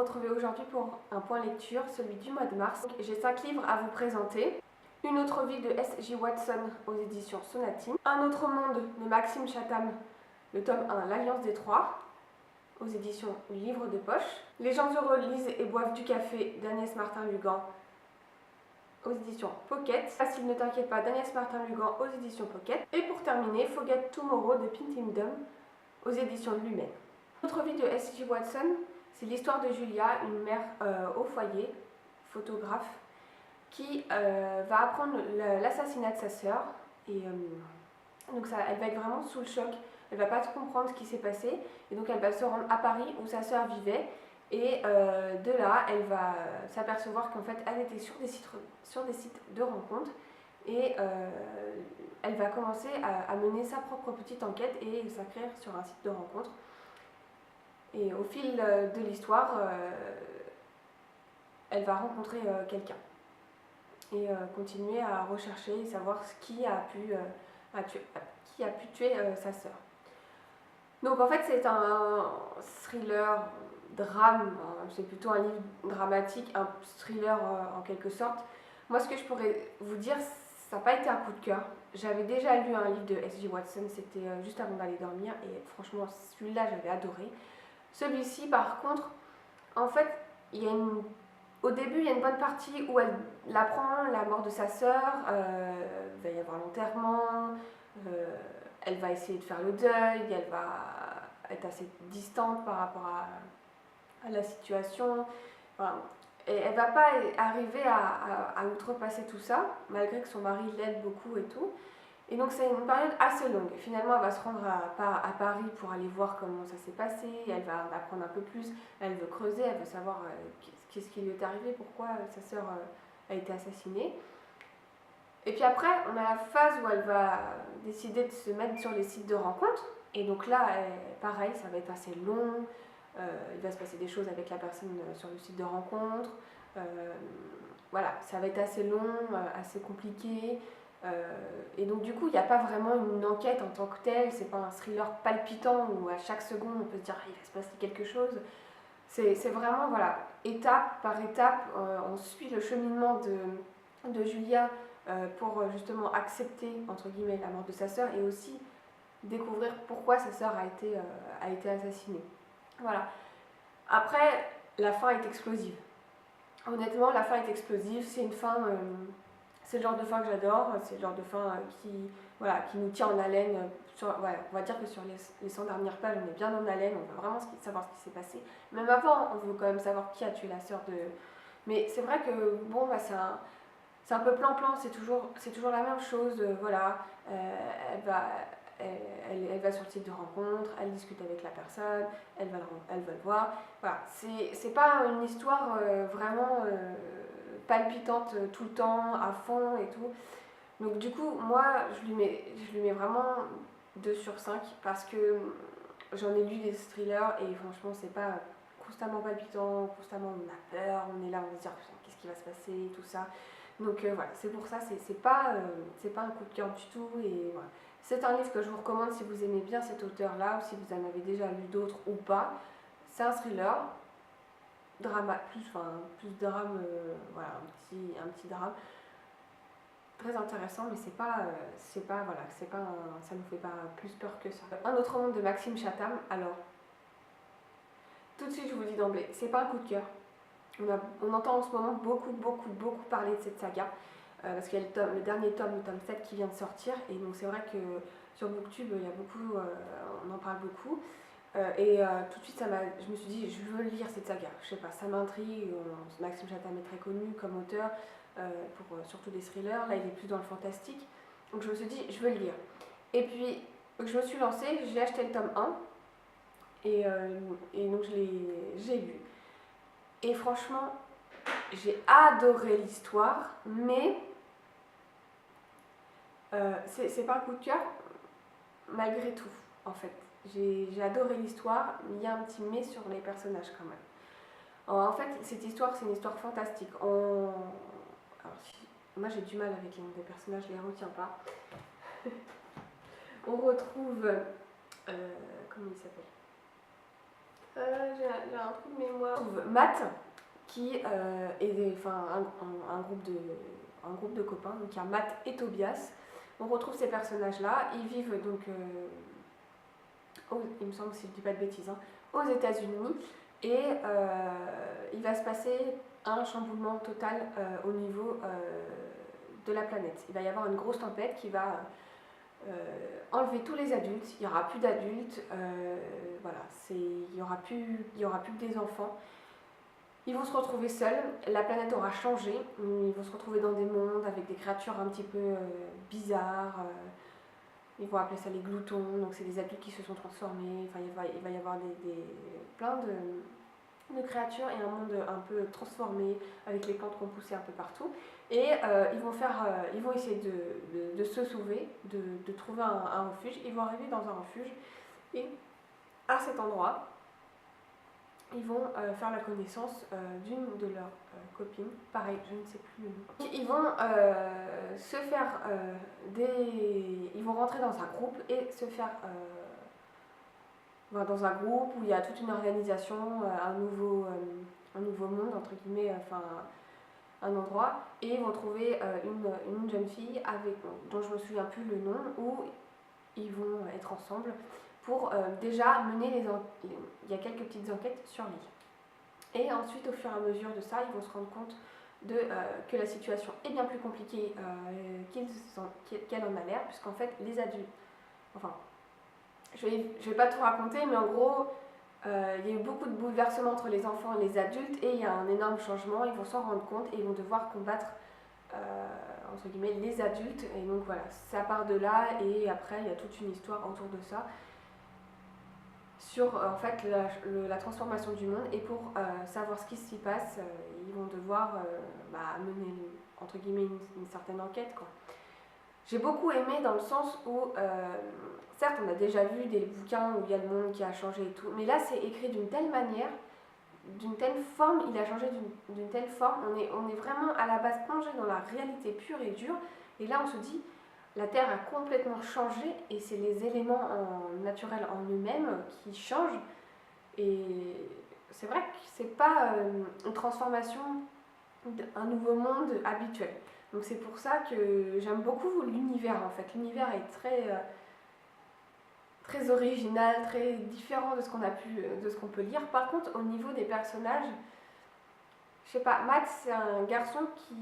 retrouver aujourd'hui pour un point lecture, celui du mois de mars. J'ai 5 livres à vous présenter. Une autre vie de S.J. Watson aux éditions Sonatine. Un autre monde de Maxime Chatham, le tome 1, L'Alliance des Trois, aux éditions Livre de poche. Les gens heureux lisent et boivent du café d'Agnès Martin-Lugan, aux éditions Pocket. Facile, ne t'inquiète pas, d'Agnès Martin-Lugan, aux éditions Pocket. Et pour terminer, Forget Tomorrow de Pintingdom, aux éditions Lumen. L'autre vie de S.J. Watson, c'est l'histoire de Julia, une mère au foyer, photographe, qui va apprendre l'assassinat de sa sœur. Et donc elle va être vraiment sous le choc. Elle va pas comprendre ce qui s'est passé. Et donc elle va se rendre à Paris où sa sœur vivait. Et de là, elle va s'apercevoir qu'en fait, elle était sur des sites de rencontres. Et elle va commencer à mener sa propre petite enquête et s'inscrire sur un site de rencontre. Et au fil de l'histoire, elle va rencontrer quelqu'un et continuer à rechercher et savoir qui a pu tuer sa sœur. Donc en fait c'est un thriller, drame, c'est plutôt un livre dramatique, un thriller en quelque sorte. Moi ce que je pourrais vous dire, ça n'a pas été un coup de cœur. J'avais déjà lu un livre de S.J. Watson, c'était juste avant d'aller dormir et franchement celui-là j'avais adoré. Celui-ci par contre, en fait, au début il y a une bonne partie où elle apprend la mort de sa sœur, il va y avoir l'enterrement, elle va essayer de faire le deuil, elle va être assez distante par rapport à la situation. Enfin, et elle ne va pas arriver à outrepasser tout ça, malgré que son mari l'aide beaucoup et tout. Et donc c'est une période assez longue. Finalement, elle va se rendre à Paris pour aller voir comment ça s'est passé. Elle va apprendre un peu plus. Elle veut creuser, elle veut savoir qu'est-ce qui lui est arrivé, pourquoi sa sœur a été assassinée. Et puis après, on a la phase où elle va décider de se mettre sur les sites de rencontres. Et donc là, pareil, ça va être assez long. Il va se passer des choses avec la personne sur le site de rencontre. Voilà, ça va être assez long, assez compliqué. Et donc du coup, il n'y a pas vraiment une enquête en tant que telle. C'est pas un thriller palpitant où à chaque seconde on peut se dire il va se passer quelque chose. C'est vraiment, voilà, étape par étape, on suit le cheminement de Julia pour justement accepter, entre guillemets, la mort de sa sœur et aussi découvrir pourquoi sa sœur a été assassinée. Voilà. Après, la fin est explosive. Honnêtement, la fin est explosive. C'est une fin, c'est le genre de fin que j'adore. C'est le genre de fin qui nous tient en haleine. On va dire que sur les 100 dernières pages, on est bien en haleine. On veut vraiment savoir ce qui s'est passé. Même avant, on veut quand même savoir qui a tué la sœur de... Mais c'est vrai que, bon, c'est un peu plan-plan, c'est toujours la même chose, voilà, elle va sur le site de rencontre, elle discute avec la personne, elle va le voir, voilà, c'est pas une histoire vraiment palpitante tout le temps, à fond et tout, donc du coup, moi, je lui mets vraiment 2 sur 5 parce que j'en ai lu des thrillers et franchement, c'est pas constamment palpitant, constamment on a peur, on est là, on se dit qu'est-ce qui va se passer, tout ça. Donc voilà, c'est pour ça, c'est pas un coup de cœur du tout. Et voilà. C'est un livre que je vous recommande si vous aimez bien cet auteur-là, ou si vous en avez déjà lu d'autres ou pas. C'est un thriller, plus drame, voilà, un petit drame. Très intéressant, mais ça nous fait pas plus peur que ça. Un autre monde de Maxime Chatham, alors, tout de suite je vous dis d'emblée, c'est pas un coup de cœur. On entend en ce moment beaucoup parler de cette saga, parce qu'il y a le dernier tome, le tome 7 qui vient de sortir, et donc c'est vrai que sur Booktube, il y a on en parle beaucoup, et tout de suite je me suis dit, je veux lire cette saga, je sais pas, ça m'intrigue, Maxime Chatham est très connu comme auteur, pour surtout des thrillers, là il est plus dans le fantastique, donc je me suis dit, je veux le lire. Et puis, je me suis lancée, j'ai acheté le tome 1, et donc j'ai lu. Et franchement, j'ai adoré l'histoire, mais c'est pas un coup de cœur, malgré tout, en fait. J'ai adoré l'histoire, mais il y a un petit mais sur les personnages quand même. En fait, cette histoire, c'est une histoire fantastique. Moi j'ai du mal avec les noms des personnages, je les retiens pas. On retrouve... comment il s'appelle ? J'ai un trou de mémoire. Matt, qui est un groupe de copains, donc il y a Matt et Tobias. On retrouve ces personnages-là, ils vivent donc, il me semble, si je ne dis pas de bêtises, hein, aux États-Unis, et il va se passer un chamboulement total au niveau de la planète. Il va y avoir une grosse tempête qui va enlever tous les adultes, il n'y aura plus d'adultes, voilà, il n'y aura plus que des enfants. Ils vont se retrouver seuls, la planète aura changé, ils vont se retrouver dans des mondes avec des créatures un petit peu bizarres, ils vont appeler ça les gloutons, donc c'est des adultes qui se sont transformés, enfin il va y avoir plein de créatures et un monde un peu transformé avec les plantes qu'on poussait un peu partout. Et ils vont essayer de se sauver, de trouver un refuge. Ils vont arriver dans un refuge et à cet endroit, ils vont faire la connaissance d'une de leurs copines. Pareil, je ne sais plus le nom. Ils vont se faire ils vont rentrer dans un groupe et se faire dans un groupe où il y a toute une organisation, un nouveau monde entre guillemets, un endroit, et ils vont trouver une jeune fille dont je me souviens plus le nom, où ils vont être ensemble pour déjà mener il y a quelques petites enquêtes sur l'île. Et ensuite, au fur et à mesure de ça, ils vont se rendre compte que la situation est bien plus compliquée qu'elle en a l'air, puisqu'en fait, les adultes, enfin, je vais pas tout raconter, mais en gros, il y a eu beaucoup de bouleversements entre les enfants et les adultes, et il y a un énorme changement. Ils vont s'en rendre compte et ils vont devoir combattre entre guillemets les adultes, et donc voilà, ça part de là, et après il y a toute une histoire autour de ça sur en fait la transformation du monde. Et pour savoir ce qui s'y passe, ils vont devoir mener entre guillemets une certaine enquête, quoi. J'ai beaucoup aimé dans le sens où certes on a déjà vu des bouquins où il y a le monde qui a changé et tout, mais là c'est écrit d'une telle manière, d'une telle forme, il a changé d'une telle forme, on est vraiment à la base plongé dans la réalité pure et dure, et là on se dit la Terre a complètement changé et c'est les éléments naturels en eux-mêmes qui changent, et c'est vrai que c'est pas une transformation d'un nouveau monde habituel. Donc c'est pour ça que j'aime beaucoup l'univers en fait. L'univers est très original, très différent de ce qu'on peut lire. Par contre, au niveau des personnages, je sais pas, Matt c'est un garçon qui,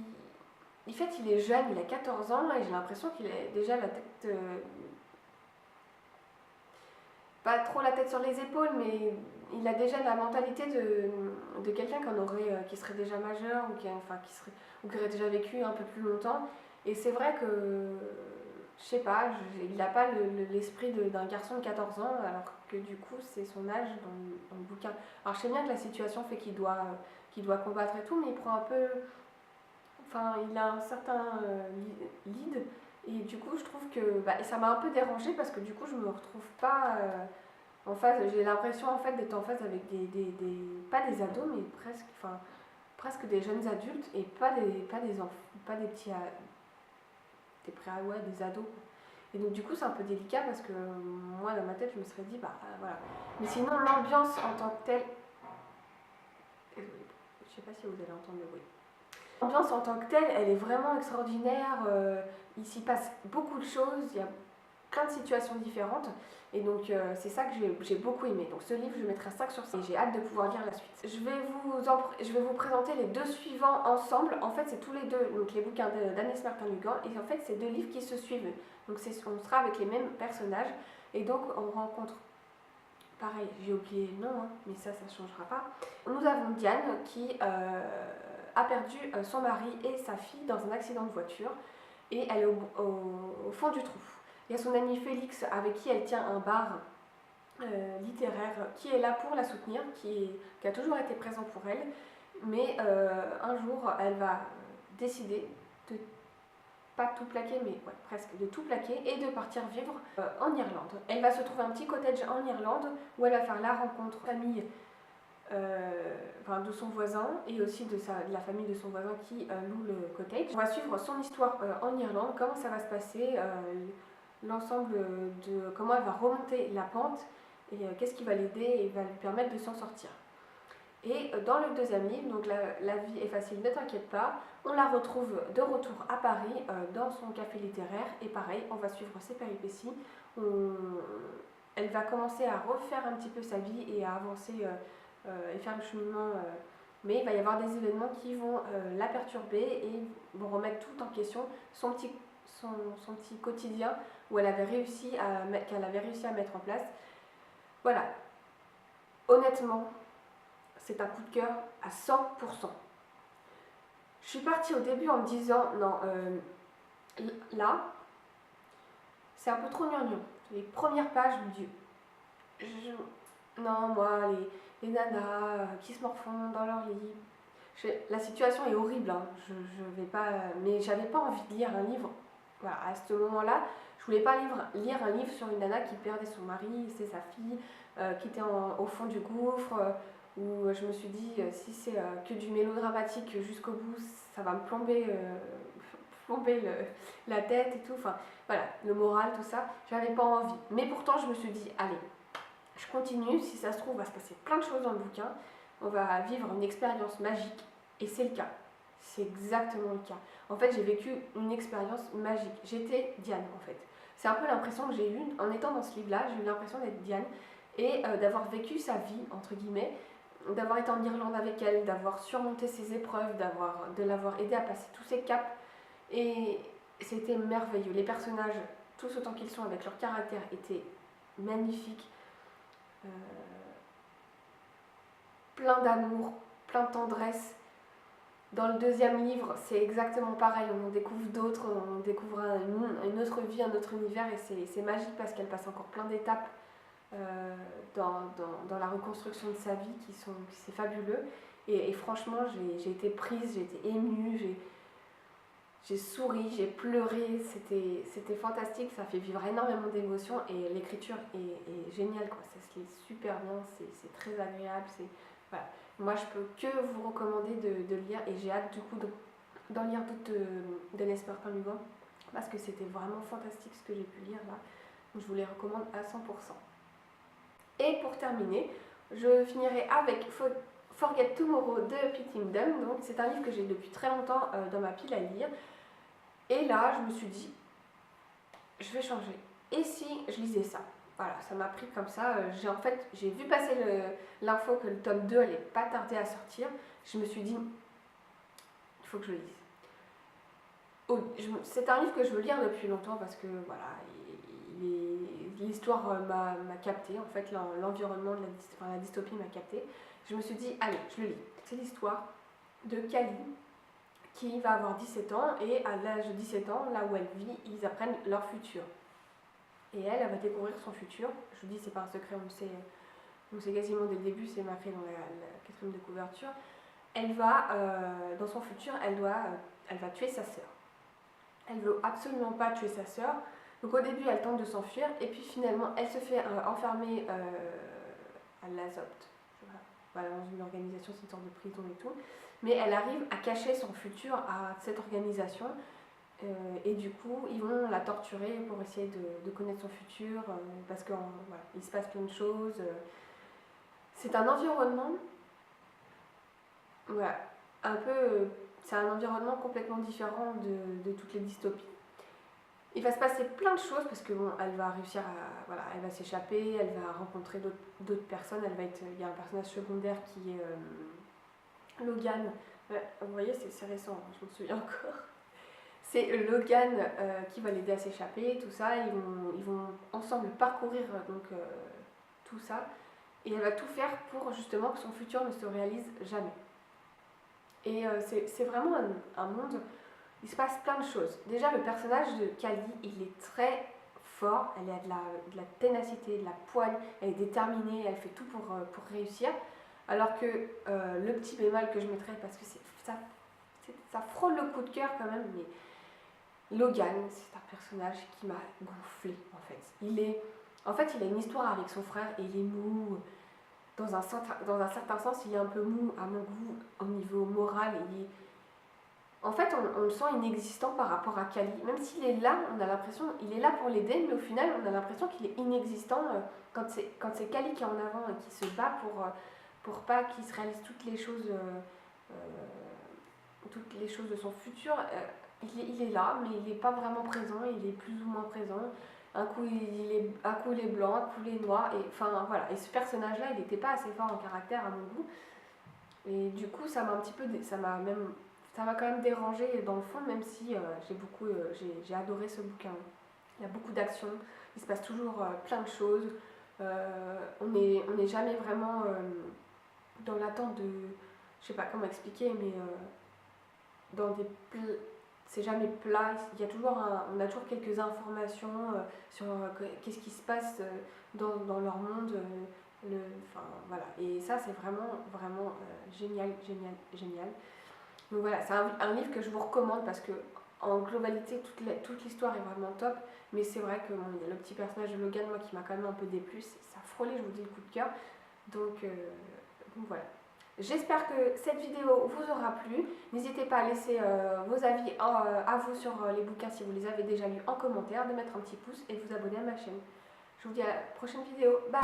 en fait, il est jeune, il a 14 ans et j'ai l'impression qu'il a déjà la tête, pas trop la tête sur les épaules, mais il a déjà la mentalité de quelqu'un qui serait déjà majeur ou qui aurait déjà vécu un peu plus longtemps. Et c'est vrai que, je sais pas, il n'a pas l'esprit d'un garçon de 14 ans, alors que du coup c'est son âge dans le bouquin. Alors je sais bien que la situation fait qu'il doit combattre et tout, mais il prend un peu... Enfin, il a un certain lead, et du coup je trouve que... et ça m'a un peu dérangée parce que du coup je me retrouve pas en phase, j'ai l'impression en fait d'être en phase avec pas des ados, mais presque des jeunes adultes, et pas des enfants, pas des petits... des ados. Et donc du coup c'est un peu délicat parce que moi dans ma tête je me serais dit voilà. Mais sinon l'ambiance en tant que telle, je sais pas si vous allez entendre le bruit. L'ambiance en tant que telle, elle est vraiment extraordinaire. Il s'y passe beaucoup de choses, il y a plein de situations différentes. Et donc c'est ça que j'ai beaucoup aimé. Donc ce livre, je mettrai 5 sur 5 et j'ai hâte de pouvoir lire la suite. Je vais vous présenter les deux suivants ensemble. En fait, c'est tous les deux, donc les bouquins d'Agnès Martin-Lugan. Et en fait, c'est deux livres qui se suivent. Donc on sera avec les mêmes personnages. Et donc on rencontre... Pareil, j'ai oublié le nom, hein, mais ça ne changera pas. Nous avons Diane qui a perdu son mari et sa fille dans un accident de voiture. Et elle est au fond du trou. Il y a son ami Félix avec qui elle tient un bar littéraire qui est là pour la soutenir, qui a toujours été présent pour elle. Mais un jour, elle va décider de pas tout plaquer, mais ouais, presque de tout plaquer et de partir vivre en Irlande. Elle va se trouver un petit cottage en Irlande où elle va faire la rencontre famille de son voisin et aussi de la famille de son voisin qui loue le cottage. On va suivre son histoire en Irlande, comment ça va se passer, l'ensemble de comment elle va remonter la pente et qu'est-ce qui va l'aider et va lui permettre de s'en sortir. Et dans le deuxième livre, donc la vie est facile, ne t'inquiète pas, on la retrouve de retour à Paris dans son café littéraire et pareil, on va suivre ses péripéties. Elle va commencer à refaire un petit peu sa vie et à avancer et faire le cheminement, mais il va y avoir des événements qui vont la perturber et vont remettre tout en question, son petit quotidien où qu'elle avait réussi à mettre en place. Voilà, honnêtement, c'est un coup de cœur à 100%. Je suis partie au début en me disant, non, là, c'est un peu trop gnangnan. Les premières pages, je me dis, non, moi, les nanas qui se morfondent dans leur lit, la situation est horrible, hein. Je vais pas, mais j'avais pas envie de lire un livre. Voilà, à ce moment-là, je voulais pas lire un livre sur une nana qui perdait son mari, c'est sa fille, qui était au fond du gouffre, où je me suis dit, si c'est que du mélodramatique jusqu'au bout, ça va me plomber la tête et tout. Enfin, voilà, le moral, tout ça, j'avais pas envie. Mais pourtant, je me suis dit, allez, je continue, si ça se trouve, va se passer plein de choses dans le bouquin, on va vivre une expérience magique, et c'est le cas. C'est exactement le cas. En fait, j'ai vécu une expérience magique. J'étais Diane, en fait. C'est un peu l'impression que j'ai eue, en étant dans ce livre-là, j'ai eu l'impression d'être Diane, et d'avoir vécu sa vie, entre guillemets, d'avoir été en Irlande avec elle, d'avoir surmonté ses épreuves, de l'avoir aidé à passer tous ses caps. Et c'était merveilleux. Les personnages, tous autant qu'ils sont avec leur caractère, étaient magnifiques. Plein d'amour, plein de tendresse. Dans le deuxième livre, c'est exactement pareil. On en découvre d'autres, on découvre une autre vie, un autre univers. Et c'est magique parce qu'elle passe encore plein d'étapes dans la reconstruction de sa vie c'est fabuleux. Et franchement, j'ai été prise, j'ai été émue, j'ai souri, j'ai pleuré, c'était fantastique, ça fait vivre énormément d'émotions et l'écriture est géniale, quoi. Ça se lit super bien, c'est très agréable. Voilà. Moi, je peux que vous recommander de lire et j'ai hâte du coup d'en lire d'autres de Nesper Pinluban parce que c'était vraiment fantastique ce que j'ai pu lire là. Donc, je vous les recommande à 100%. Et pour terminer, je finirai avec Forget Tomorrow de Pittingdom. Donc, c'est un livre que j'ai depuis très longtemps dans ma pile à lire. Et là, je me suis dit, je vais changer. Et si je lisais ça? Voilà, ça m'a pris comme ça. J'ai vu passer l'info que le tome 2 allait pas tarder à sortir. Je me suis dit, il faut que je le lise. C'est un livre que je veux lire depuis longtemps parce que voilà, l'histoire m'a capté. En fait, l'environnement de la dystopie m'a capté. Je me suis dit, allez, je le lis. C'est l'histoire de Cali qui va avoir 17 ans et à l'âge de 17 ans, là où elle vit, ils apprennent leur futur. Et elle va découvrir son futur. Je vous dis, c'est pas un secret, on sait quasiment dès le début, c'est marqué dans la quatrième de couverture. Elle va, dans son futur, elle va tuer sa sœur. Elle veut absolument pas tuer sa sœur. Donc au début, elle tente de s'enfuir et puis finalement, elle se fait enfermer à l'Azote. Voilà, dans une organisation, c'est une sorte de prison et tout. Mais elle arrive à cacher son futur à cette organisation. Et du coup, ils vont la torturer pour essayer de connaître son futur, parce qu'il voilà, se passe plein de choses. C'est un environnement, voilà, c'est un environnement complètement différent de toutes les dystopies. Il va se passer plein de choses parce que bon, elle va réussir à, voilà, elle va s'échapper, elle va rencontrer d'autres personnes. Il y a un personnage secondaire qui est Logan. Vous voyez, c'est récent, je me souviens encore. C'est Logan qui va l'aider à s'échapper, tout ça. Ils vont ensemble parcourir tout ça. Et elle va tout faire pour justement que son futur ne se réalise jamais. Et c'est vraiment un monde, il se passe plein de choses. Déjà, le personnage de Cali, il est très fort. Elle a de la ténacité, de la poigne. Elle est déterminée, elle fait tout pour réussir. Alors que le petit bémol que je mettrais, parce que ça frôle le coup de cœur quand même, mais Logan, c'est un personnage qui m'a gonflé en fait. Il a une histoire avec son frère et il est mou. Dans un certain sens, il est un peu mou à mon goût au niveau moral. en fait, on le sent inexistant par rapport à Cali. Même s'il est là, on a l'impression, il est là pour l'aider, mais au final, on a l'impression qu'il est inexistant quand c'est Cali qui est en avant et qui se bat pour pas qu'il se réalise toutes les choses de son futur. Il est là, mais il n'est pas vraiment présent, il est plus ou moins présent. Un coup il est blanc, un coup il est noir, et enfin voilà. Et ce personnage-là, il n'était pas assez fort en caractère à mon goût. Et du coup, ça m'a quand même dérangé dans le fond, même si j'ai adoré ce bouquin. Il y a beaucoup d'actions, il se passe toujours plein de choses. On n'est jamais vraiment dans l'attente de, je sais pas comment expliquer, mais dans des c'est jamais plat. On a toujours quelques informations sur qu'est-ce qui se passe dans leur monde. Enfin, voilà. Et ça, c'est vraiment génial. Donc voilà, c'est un livre que je vous recommande parce que en globalité, toute l'histoire est vraiment top. Mais c'est vrai que il y a le petit personnage de Logan, moi, qui m'a quand même un peu déplu. Ça frôlait, je vous dis, le coup de cœur. Donc voilà. J'espère que cette vidéo vous aura plu. N'hésitez pas à laisser vos avis à vous sur les bouquins si vous les avez déjà lus en commentaire, de mettre un petit pouce et de vous abonner à ma chaîne. Je vous dis à la prochaine vidéo. Bye!